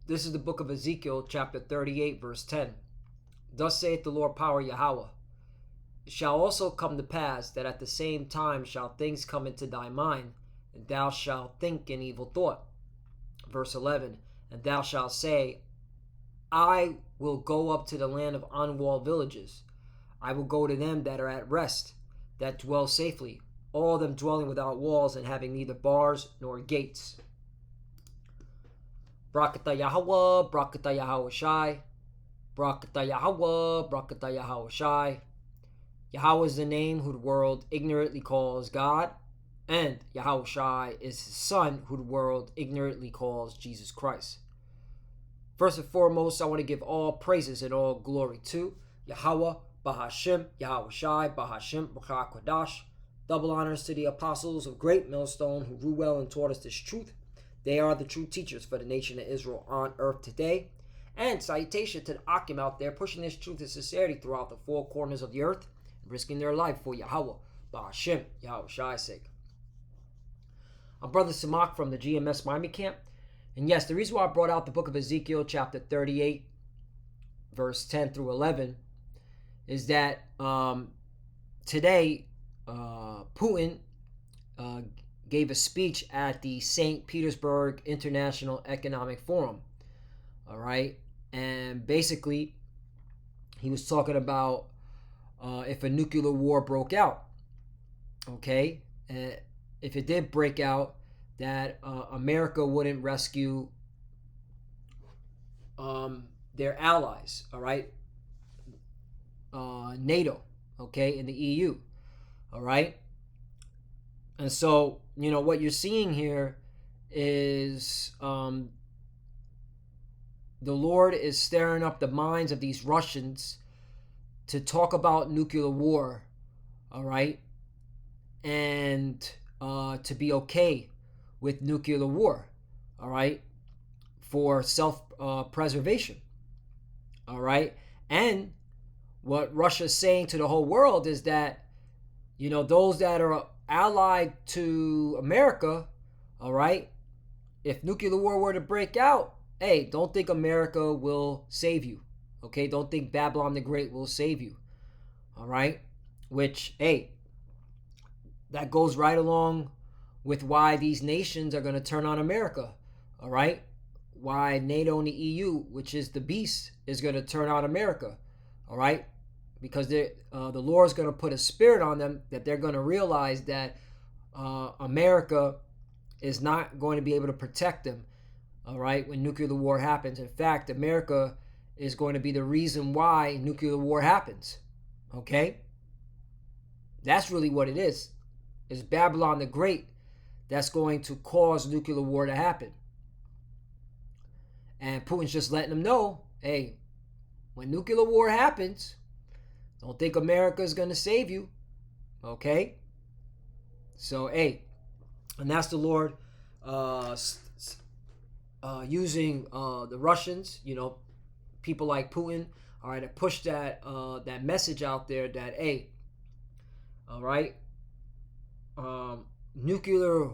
This is the book of Ezekiel, chapter 38, verse 10. Thus saith the Lord power Yahweh. It shall also come to pass that at the same time shall things come into thy mind, and thou shalt think an evil thought. Verse 11. And thou shalt say, I will go up to the land of unwalled villages. I will go to them that are at rest, that dwell safely, all of them dwelling without walls and having neither bars nor gates. Brakata Yahweh, Brakata Yahweh Shai, Brakata Yahweh, Brakata Yahweh Shai. Yahweh is the name who the world ignorantly calls God, and Yahweh Shai is his son who the world ignorantly calls Jesus Christ. First and foremost, I want to give all praises and all glory to Yahweh, Bahashim, Yahweh Shai, Bahashim, B'chak Kodash. Double honors to the apostles of Great Millstone who grew well and taught us this truth. They are the true teachers for the nation of Israel on earth today. And salutation to the Akim out there pushing this truth and sincerity throughout the four corners of the earth, risking their life for Yahweh, Bahashim, Yahweh Shai's sake. I'm Brother Samak from the GMS Miami camp. And yes, the reason why I brought out the book of Ezekiel, chapter 38, verse 10 through 11, is that today Putin gave a speech at the St. Petersburg International Economic Forum. All right. And basically, he was talking about if a nuclear war broke out. Okay. If it did break out, that America wouldn't rescue their allies. All right. NATO. Okay. And the EU. All right. And so, what you're seeing here is the Lord is stirring up the minds of these Russians to talk about nuclear war, all right, and to be okay with nuclear war, all right, for self-preservation, all right. And what Russia's saying to the whole world is that, those that are allied to America, all right, if nuclear war were to break out, hey, don't think America will save you, okay? Don't think Babylon the Great will save you, all right? Which, hey, that goes right along with why these nations are going to turn on America, all right? Why NATO and the EU, which is the beast, is going to turn on America, all right? Because the Lord is going to put a spirit on them that they're going to realize that America is not going to be able to protect them, all right, when nuclear war happens. In fact, America is going to be the reason why nuclear war happens, okay? That's really what it is. It's Babylon the Great that's going to cause nuclear war to happen. And Putin's just letting them know, hey, when nuclear war happens, don't think America's going to save you, okay? So, hey, and that's the Lord using the Russians, people like Putin, all right, to push that message out there that, hey, all right, nuclear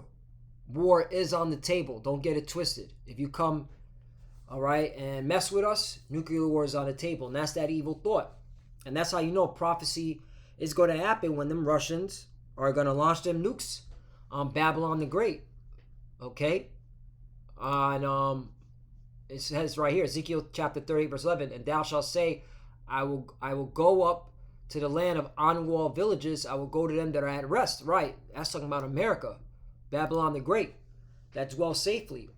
war is on the table. Don't get it twisted. If you come, all right, and mess with us, nuclear war is on the table, and that's that evil thought. And that's how you know prophecy is going to happen when them Russians are going to launch them nukes on Babylon the Great. Okay? And it says right here, Ezekiel chapter 38, verse 11, and thou shalt say, I will go up to the land of unwalled villages. I will go to them that are at rest. Right. That's talking about America. Babylon the Great. That dwells safely.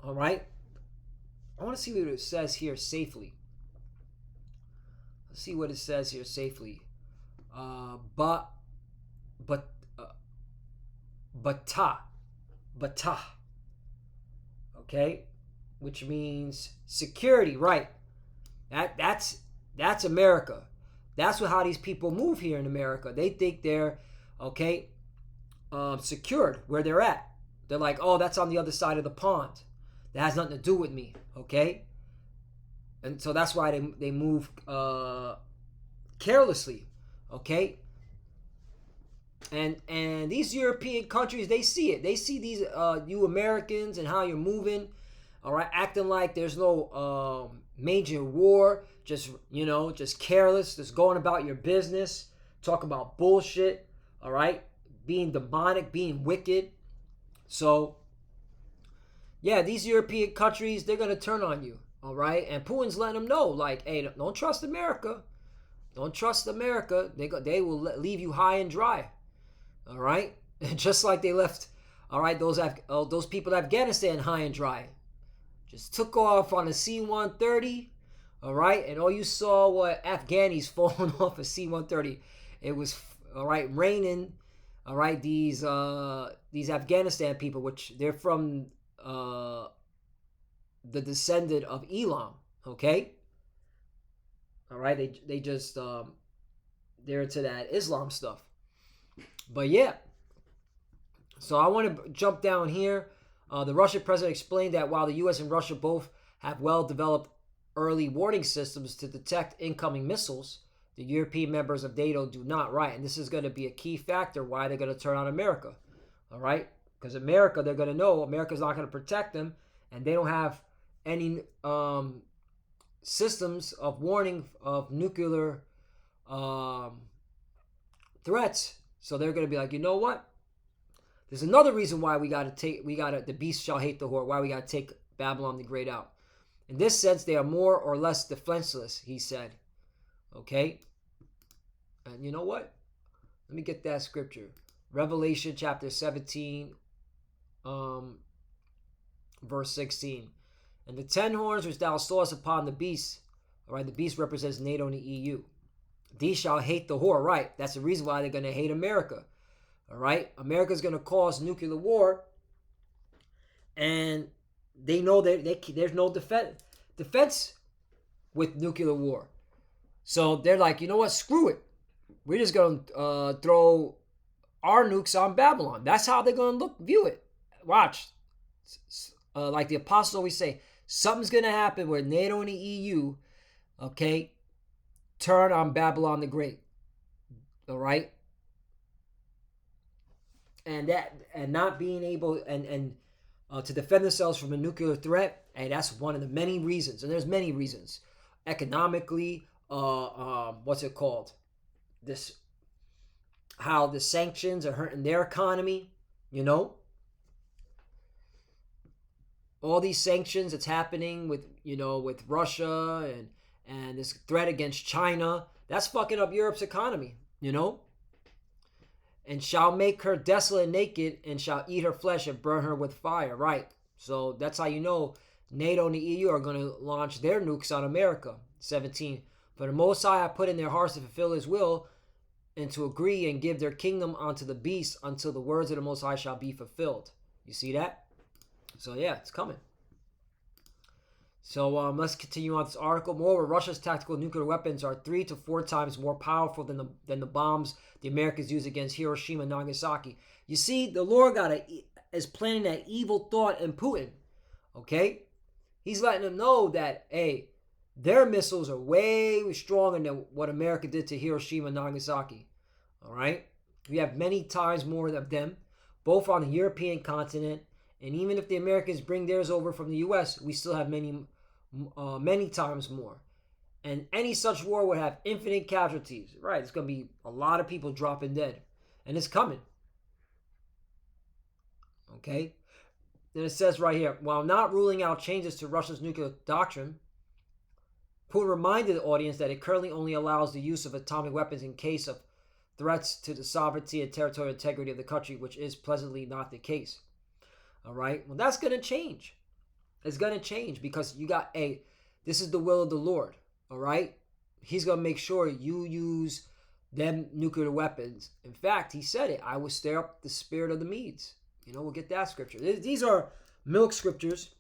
All right? I want to see what it says here, safely. See what it says here safely. Bata. Okay? Which means security, right? That's America. That's how these people move here in America. They think they're, okay, secured where they're at. They're like, oh, that's on the other side of the pond. That has nothing to do with me, okay? And so that's why they move carelessly, okay? And these European countries, they see it. They see these you Americans and how you're moving, all right, acting like there's no major war, just, just careless, just going about your business, talking about bullshit, all right, being demonic, being wicked. So, yeah, these European countries, they're going to turn on you, all right? And Putin's letting them know, like, hey, don't trust America. Don't trust America. They will leave you high and dry, all right? Just like they left, all right, those people in Afghanistan high and dry. Just took off on a C-130, all right? And all you saw were Afghanis falling off a C-130. It was, all right, raining, all right, these Afghanistan people, which they're from the descendant of Elam, okay? All right, they just they're into that Islam stuff. But yeah, so I want to jump down here. The Russian president explained that while the U.S. and Russia both have well-developed early warning systems to detect incoming missiles, the European members of NATO do not, right? And this is going to be a key factor why they're going to turn on America, all right? Because America, they're going to know America's not going to protect them, and they don't have any systems of warning of nuclear threats. So they're going to be like, you know what? There's another reason why the beast shall hate the whore, why we got to take Babylon the Great out. In this sense, they are more or less defenseless, he said. Okay? And you know what? Let me get that scripture. Revelation chapter 17, verse 16. And the 10 horns which thou sawest upon the beast, all right, the beast represents NATO and the EU. These shall hate the whore, right? That's the reason why they're going to hate America. All right, America's going to cause nuclear war, and they know that there's no defense with nuclear war. So they're like, you know what? Screw it. We're just going to throw our nukes on Babylon. That's how they're going to view it. Watch. Like the apostles always say, something's going to happen where NATO and the EU, okay, turn on Babylon the Great. All right? And not being able to defend themselves from a nuclear threat, and that's one of the many reasons. And there's many reasons, economically. What's it called? How the sanctions are hurting their economy. You know, all these sanctions that's happening with Russia and this threat against China, that's fucking up Europe's economy. You know. And shall make her desolate and naked, and shall eat her flesh and burn her with fire. Right. So that's how you know NATO and the EU are going to launch their nukes on America. 17. For the Most High hath put in their hearts to fulfill his will, and to agree and give their kingdom unto the beast, until the words of the Most High shall be fulfilled. You see that? So yeah, it's coming. So let's continue on this article. Moreover, Russia's tactical nuclear weapons are 3 to 4 times more powerful than the bombs the Americans used against Hiroshima and Nagasaki. You see, the Lord is planting that evil thought in Putin. Okay? He's letting them know that, hey, their missiles are way stronger than what America did to Hiroshima and Nagasaki. All right? We have many times more of them, both on the European continent. And even if the Americans bring theirs over from the U.S., we still have many times more. And any such war would have infinite casualties. Right, it's going to be a lot of people dropping dead. And it's coming. Okay? Then it says right here, while not ruling out changes to Russia's nuclear doctrine, Putin reminded the audience that it currently only allows the use of atomic weapons in case of threats to the sovereignty and territorial integrity of the country, which is presently not the case. All right? Well, that's going to change. It's going to change because this is the will of the Lord. All right? He's going to make sure you use them nuclear weapons. In fact, he said it. I will stir up the spirit of the Medes. We'll get that scripture. These are milk scriptures,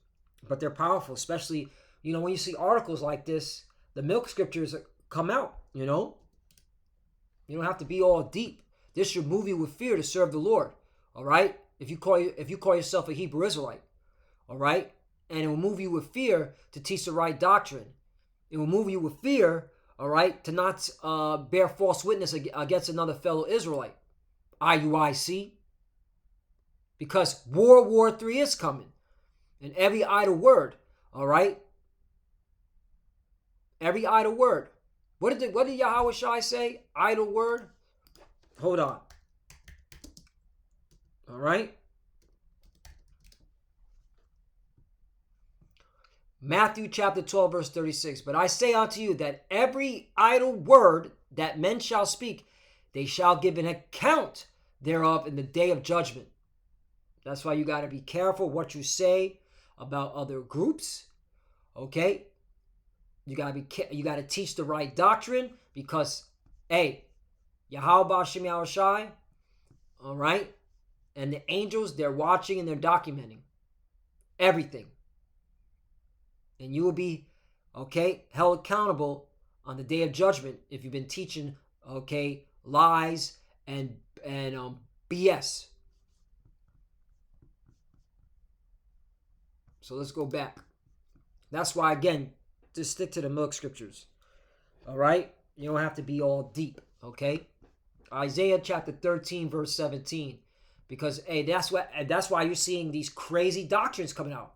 but they're powerful, especially, when you see articles like this, the milk scriptures come out, You don't have to be all deep. This should move you with fear to serve the Lord. All right? If you call yourself a Hebrew Israelite. All right? And it will move you with fear to teach the right doctrine. It will move you with fear, all right, to not bear false witness against another fellow Israelite. IUIC. Because World War III is coming. And every idle word, all right? Every idle word. What did Yahweh Shai say? Idle word? Hold on. All right? Matthew chapter 12, verse 36. But I say unto you that every idle word that men shall speak, they shall give an account thereof in the day of judgment. That's why you got to be careful what you say about other groups. Okay? You got to teach the right doctrine because, hey, Yahweh Bashim Yahushai, all right? And the angels, they're watching and they're documenting everything. And you will be, okay, held accountable on the day of judgment if you've been teaching, okay, lies and BS. So let's go back. That's why, again, just stick to the milk scriptures. All right? You don't have to be all deep, okay? Isaiah chapter 13, verse 17. Because, hey, that's why you're seeing these crazy doctrines coming out.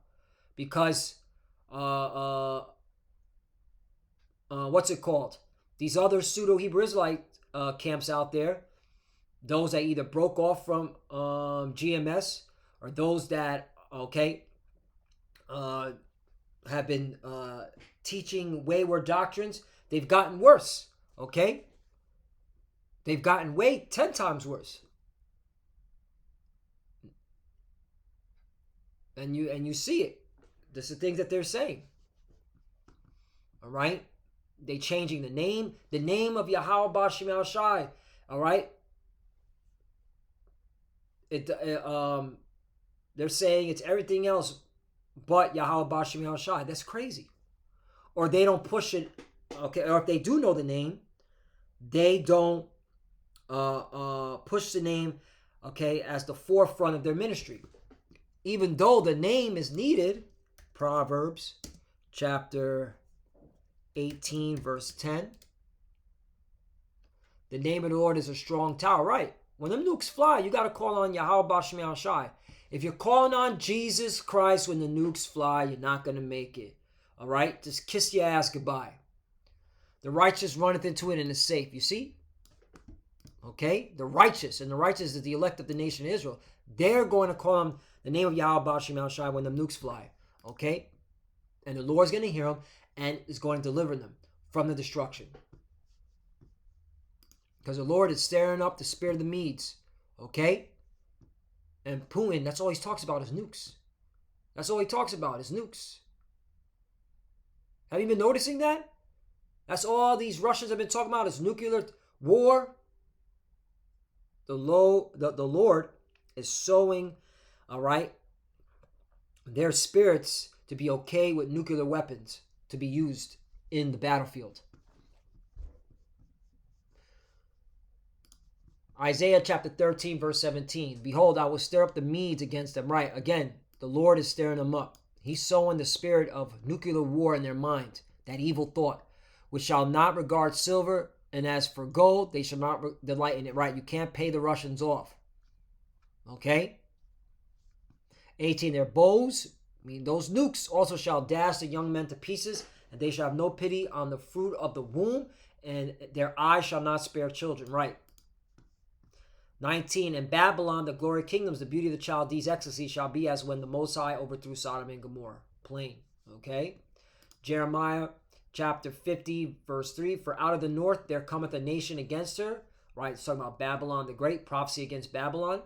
Because, what's it called? These other pseudo-Hebrew Israelite camps out there, those that either broke off from GMS or those that, okay, have been teaching wayward doctrines, they've gotten worse, okay? They've gotten 10 times worse. And you see it. This is the things that they're saying. All right? They changing the name of Yahweh Bashim Yahushai. All right? They're saying it's everything else but Yahweh Bashim Yahushai. That's crazy. Or they don't push it. Okay, or if they do know the name, they don't push the name, okay, as the forefront of their ministry. Even though the name is needed. Proverbs chapter 18, verse 10. The name of the Lord is a strong tower. Right. When them nukes fly, you got to call on Yahweh Bashim Yahushai. If you're calling on Jesus Christ when the nukes fly, you're not going to make it. All right? Just kiss your ass goodbye. The righteous runneth into it and is safe. You see? Okay? The righteous. And the righteous is the elect of the nation of Israel. They're going to call on the name of Yahweh Bashim Yahushai when the nukes fly. Okay? And the Lord's going to hear them and is going to deliver them from the destruction. Because the Lord is stirring up the spirit of the Medes. Okay? And Putin, that's all he talks about is nukes. That's all he talks about is nukes. Have you been noticing that? That's all these Russians have been talking about is nuclear war. The Lord is sowing, all right, their spirits to be okay with nuclear weapons to be used in the battlefield. Isaiah chapter 13, verse 17. Behold, I will stir up the Medes against them. Right, again, the Lord is stirring them up. He's sowing the spirit of nuclear war in their mind, that evil thought, which shall not regard silver, and as for gold, they shall not delight in it. Right, you can't pay the Russians off. Okay? 18, their bows, I mean those nukes, also shall dash the young men to pieces, and they shall have no pity on the fruit of the womb, and their eyes shall not spare children. Right. 19, and Babylon, the glory kingdoms, the beauty of the Chaldees' ecstasy shall be as when the Most High overthrew Sodom and Gomorrah. Plain. Okay? Jeremiah chapter 50, verse 3, for out of the north there cometh a nation against her. Right? It's talking about Babylon the Great, prophecy against Babylon.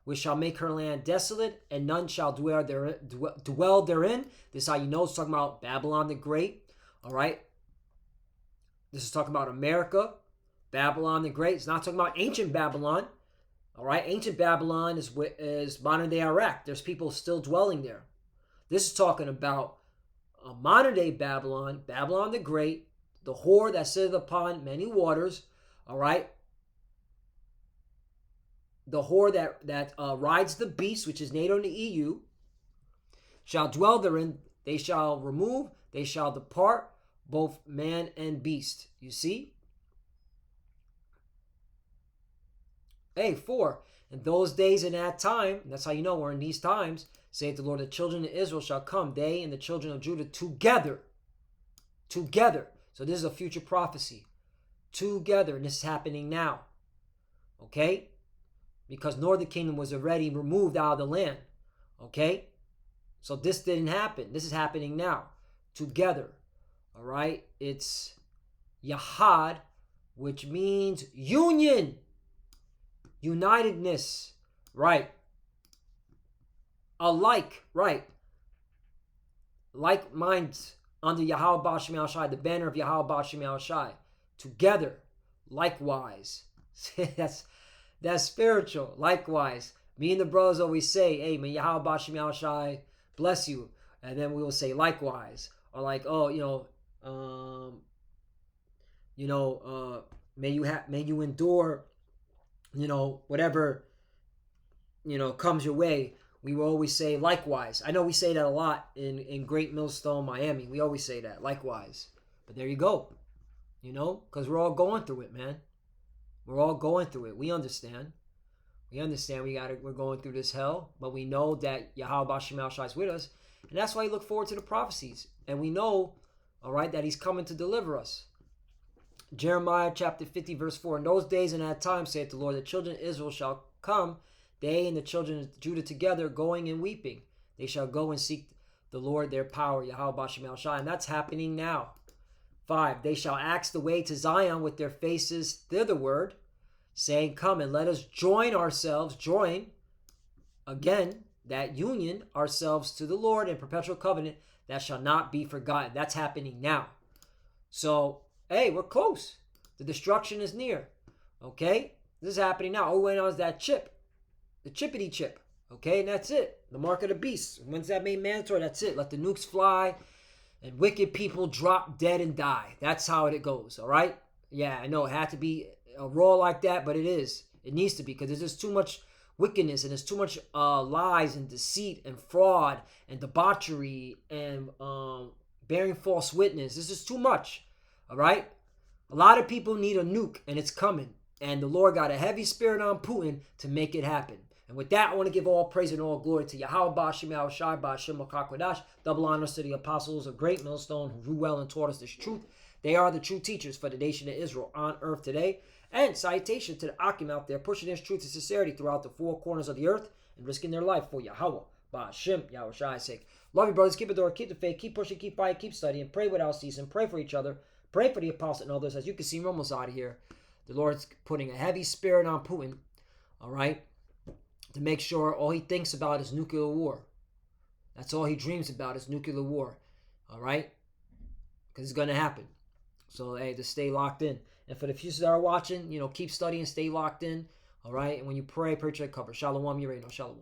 Which shall make her land desolate, and none shall dwell therein. This is how you know it's talking about Babylon the Great. All right? This is talking about America. Babylon the Great. It's not talking about ancient Babylon. All right? Ancient Babylon is modern-day Iraq. There's people still dwelling there. This is talking about modern-day Babylon, Babylon the Great, the whore that sitteth upon many waters. All right? The whore that rides the beast, which is NATO and the EU, shall dwell therein. They shall remove, they shall depart, both man and beast. You see? Hey, 4. In those days and that time, that's how you know we're in these times, saith the Lord, the children of Israel shall come, they and the children of Judah together. Together. So this is a future prophecy. Together. And this is happening now. Okay? Because northern kingdom was already removed out of the land. Okay? So this didn't happen. This is happening now. Together. All right? It's Yahad, which means union. Unitedness. Right. Alike. Right. Like minds under Yahweh Ba'Shem Shai, the banner of Yahweh Ba'Shem Shai. Together. Likewise. That's spiritual. Likewise. Me and the brothers always say, hey, may Yahweh Ba'Shem Shai bless you. And then we will say likewise. Or like, oh, may you endure, whatever, comes your way. We will always say likewise. I know we say that a lot in Great Millstone, Miami. We always say that, likewise. But there you go. Because we're all going through it, man. We're all going through it. We understand. We're going through this hell, but we know that Yahweh Ba'Shem Shai is with us. And that's why we look forward to the prophecies. And we know, all right, that he's coming to deliver us. Jeremiah chapter 50, verse 4. In those days and that time, saith the Lord, the children of Israel shall come, they and the children of Judah together, going and weeping. They shall go and seek the Lord their power, Yahweh Ba'Shem Shai. And that's happening now. 5. They shall ask the way to Zion with their faces thitherward, saying, come and let us join again, that union ourselves to the Lord in perpetual covenant that shall not be forgotten. That's happening now. So, hey, we're close. The destruction is near. Okay? This is happening now. All we went on is that chip. The chippity chip. Okay? And that's it. The mark of the beast. When's that made mandatory? That's it. Let the nukes fly and wicked people drop dead and die. That's how it goes. All right? Yeah, I know it had to be a raw like that, but it is. It needs to be, because there's just too much wickedness and there's too much lies and deceit and fraud and debauchery and bearing false witness. This is too much. All right? A lot of people need a nuke, and it's coming. And the Lord got a heavy spirit on Putin to make it happen. And with that, I want to give all praise and all glory to Yahweh Ba'Shem Shai Ba'Shem HaKakodash. Double honors to the apostles of Great Millstone who grew well and taught us this truth. They are the true teachers for the nation of Israel on earth today. And salutation to the Akim out there pushing this truth and sincerity throughout the four corners of the earth and risking their life for Yahweh Ba'Shem Yahweh Shai's sake. Love you, brothers. Keep it door. Keep the faith. Keep pushing. Keep fighting. Keep studying. Pray without ceasing. Pray for each other. Pray for the apostles and others. As you can see, we're almost out of here. The Lord's putting a heavy spirit on Putin. All right? To make sure all he thinks about is nuclear war. That's all he dreams about is nuclear war. All right? Because it's going to happen. So, hey, just stay locked in. And for the few that are watching, keep studying, stay locked in. All right? And when you pray to cover. Shalom, you already know. Shalom.